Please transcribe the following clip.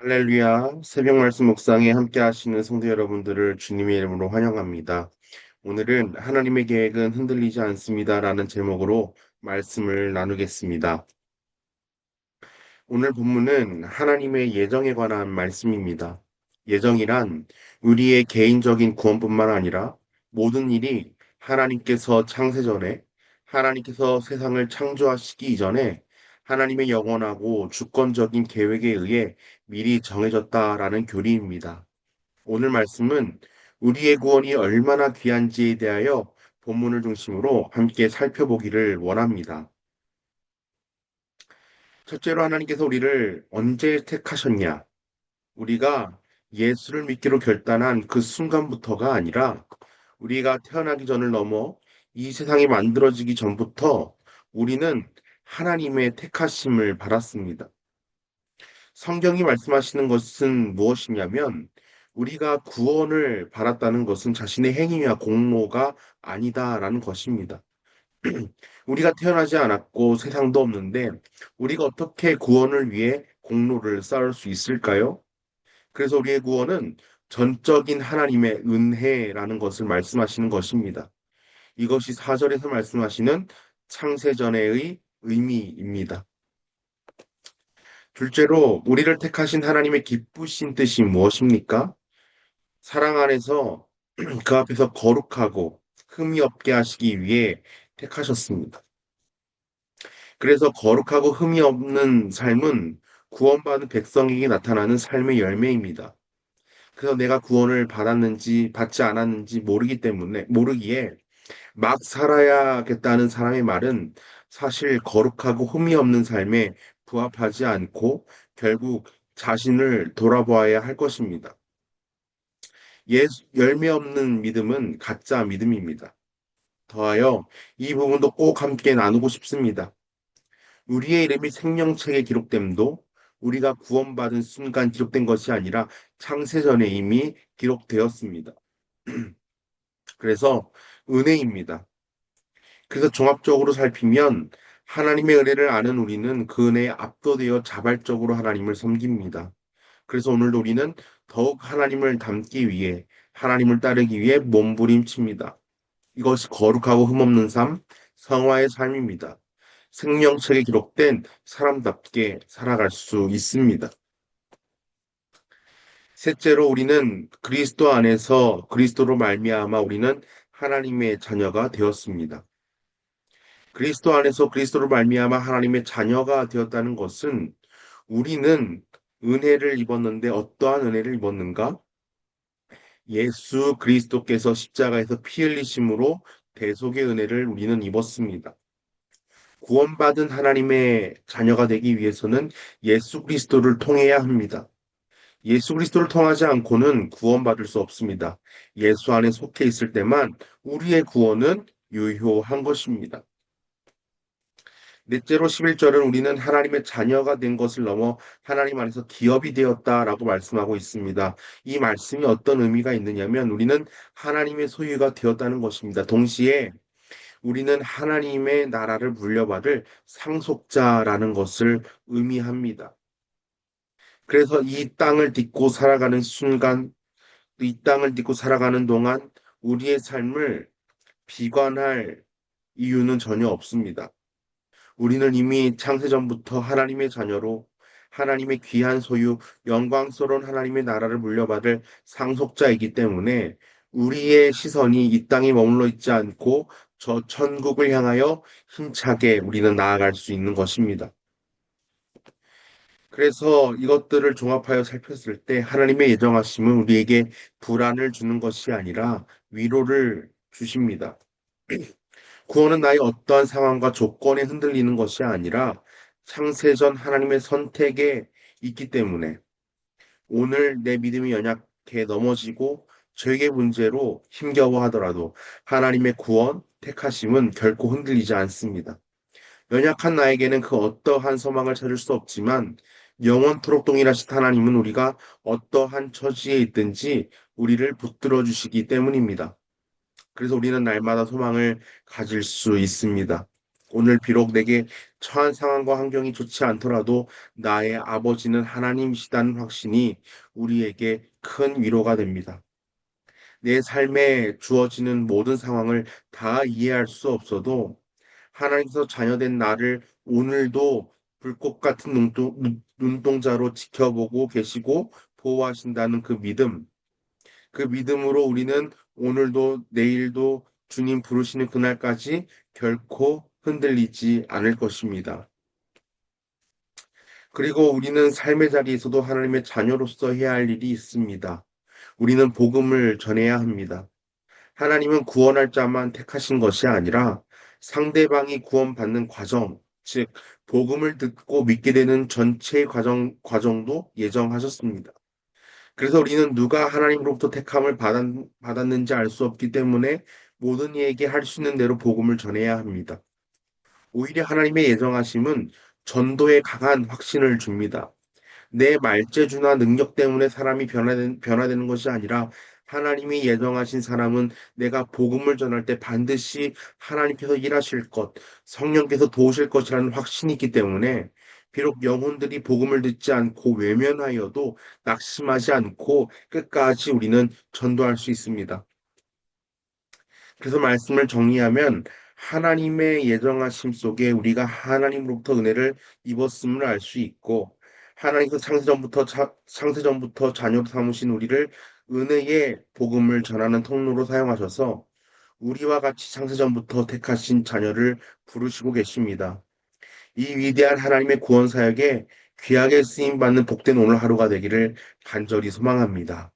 할렐루야, 새벽 말씀 묵상에 함께 하시는 성도 여러분들을 주님의 이름으로 환영합니다. 오늘은 하나님의 계획은 흔들리지 않습니다라는 제목으로 말씀을 나누겠습니다. 오늘 본문은 하나님의 예정에 관한 말씀입니다. 예정이란 우리의 개인적인 구원뿐만 아니라 모든 일이 하나님께서 창세전에 하나님께서 세상을 창조하시기 이전에 하나님의 영원하고 주권적인 계획에 의해 미리 정해졌다라는 교리입니다. 오늘 말씀은 우리의 구원이 얼마나 귀한지에 대하여 본문을 중심으로 함께 살펴보기를 원합니다. 첫째로 하나님께서 우리를 언제 택하셨냐? 우리가 예수를 믿기로 결단한 그 순간부터가 아니라 우리가 태어나기 전을 넘어 이 세상이 만들어지기 전부터 우리는 하나님의 택하심을 받았습니다. 성경이 말씀하시는 것은 무엇이냐면 우리가 구원을 받았다는 것은 자신의 행위와 공로가 아니다라는 것입니다. 우리가 태어나지 않았고 세상도 없는데 우리가 어떻게 구원을 위해 공로를 쌓을 수 있을까요? 그래서 우리의 구원은 전적인 하나님의 은혜라는 것을 말씀하시는 것입니다. 이것이 4절에서 말씀하시는 창세전의 의미입니다. 둘째로 우리를 택하신 하나님의 기쁘신 뜻이 무엇입니까? 사랑 안에서 그 앞에서 거룩하고 흠이 없게 하시기 위해 택하셨습니다. 그래서 거룩하고 흠이 없는 삶은 구원받은 백성에게 나타나는 삶의 열매입니다. 그래서 내가 구원을 받았는지 받지 않았는지 모르기에 막 살아야겠다는 사람의 말은 사실 거룩하고 흠이 없는 삶에 부합하지 않고 결국 자신을 돌아보아야 할 것입니다. 열매 없는 믿음은 가짜 믿음입니다. 더하여 이 부분도 꼭 함께 나누고 싶습니다. 우리의 이름이 생명책에 기록됨도 우리가 구원받은 순간 기록된 것이 아니라 창세전에 이미 기록되었습니다. 그래서 은혜입니다. 그래서 종합적으로 살피면 하나님의 은혜를 아는 우리는 그 은혜에 압도되어 자발적으로 하나님을 섬깁니다. 그래서 오늘도 우리는 더욱 하나님을 닮기 위해 하나님을 따르기 위해 몸부림칩니다. 이것이 거룩하고 흠없는 삶, 성화의 삶입니다. 생명책에 기록된 사람답게 살아갈 수 있습니다. 셋째로 우리는 그리스도 안에서 그리스도로 말미암아 우리는 하나님의 자녀가 되었습니다. 그리스도 안에서 그리스도로 말미암아 하나님의 자녀가 되었다는 것은 우리는 은혜를 입었는데 어떠한 은혜를 입었는가? 예수 그리스도께서 십자가에서 피 흘리심으로 대속의 은혜를 우리는 입었습니다. 구원받은 하나님의 자녀가 되기 위해서는 예수 그리스도를 통해야 합니다. 예수 그리스도를 통하지 않고는 구원받을 수 없습니다. 예수 안에 속해 있을 때만 우리의 구원은 유효한 것입니다. 넷째로 11절은 우리는 하나님의 자녀가 된 것을 넘어 하나님 안에서 기업이 되었다라고 말씀하고 있습니다. 이 말씀이 어떤 의미가 있느냐면 우리는 하나님의 소유가 되었다는 것입니다. 동시에 우리는 하나님의 나라를 물려받을 상속자라는 것을 의미합니다. 그래서 이 땅을 딛고 살아가는 순간, 이 땅을 딛고 살아가는 동안 우리의 삶을 비관할 이유는 전혀 없습니다. 우리는 이미 창세전부터 하나님의 자녀로 하나님의 귀한 소유, 영광스러운 하나님의 나라를 물려받을 상속자이기 때문에 우리의 시선이 이 땅에 머물러 있지 않고 저 천국을 향하여 힘차게 우리는 나아갈 수 있는 것입니다. 그래서 이것들을 종합하여 살폈을 때 하나님의 예정하심은 우리에게 불안을 주는 것이 아니라 위로를 주십니다. 구원은 나의 어떠한 상황과 조건에 흔들리는 것이 아니라 창세전 하나님의 선택에 있기 때문에 오늘 내 믿음이 연약해 넘어지고 죄의 문제로 힘겨워하더라도 하나님의 구원, 택하심은 결코 흔들리지 않습니다. 연약한 나에게는 그 어떠한 소망을 찾을 수 없지만 영원토록 동일하신 하나님은 우리가 어떠한 처지에 있든지 우리를 붙들어 주시기 때문입니다. 그래서 우리는 날마다 소망을 가질 수 있습니다. 오늘 비록 내게 처한 상황과 환경이 좋지 않더라도 나의 아버지는 하나님이시다는 확신이 우리에게 큰 위로가 됩니다. 내 삶에 주어지는 모든 상황을 다 이해할 수 없어도 하나님께서 자녀된 나를 오늘도 불꽃 같은 눈동자로 지켜보고 계시고 보호하신다는 그 믿음, 그 믿음으로 우리는 오늘도 내일도 주님 부르시는 그날까지 결코 흔들리지 않을 것입니다. 그리고 우리는 삶의 자리에서도 하나님의 자녀로서 해야 할 일이 있습니다. 우리는 복음을 전해야 합니다. 하나님은 구원할 자만 택하신 것이 아니라 상대방이 구원받는 과정, 즉, 복음을 듣고 믿게 되는 전체 과정도 예정하셨습니다. 그래서 우리는 누가 하나님으로부터 택함을 받았는지 알 수 없기 때문에 모든 이에게 할 수 있는 대로 복음을 전해야 합니다. 오히려 하나님의 예정하심은 전도에 강한 확신을 줍니다. 내 말재주나 능력 때문에 사람이 변화되는 것이 아니라 하나님이 예정하신 사람은 내가 복음을 전할 때 반드시 하나님께서 일하실 것, 성령께서 도우실 것이라는 확신이 있기 때문에 비록 영혼들이 복음을 듣지 않고 외면하여도 낙심하지 않고 끝까지 우리는 전도할 수 있습니다. 그래서 말씀을 정리하면 하나님의 예정하심 속에 우리가 하나님으로부터 은혜를 입었음을 알 수 있고 하나님께서 창세전부터 자녀로 삼으신 우리를 은혜의 복음을 전하는 통로로 사용하셔서 우리와 같이 창세전부터 택하신 자녀를 부르시고 계십니다. 이 위대한 하나님의 구원 사역에 귀하게 쓰임 받는 복된 오늘 하루가 되기를 간절히 소망합니다.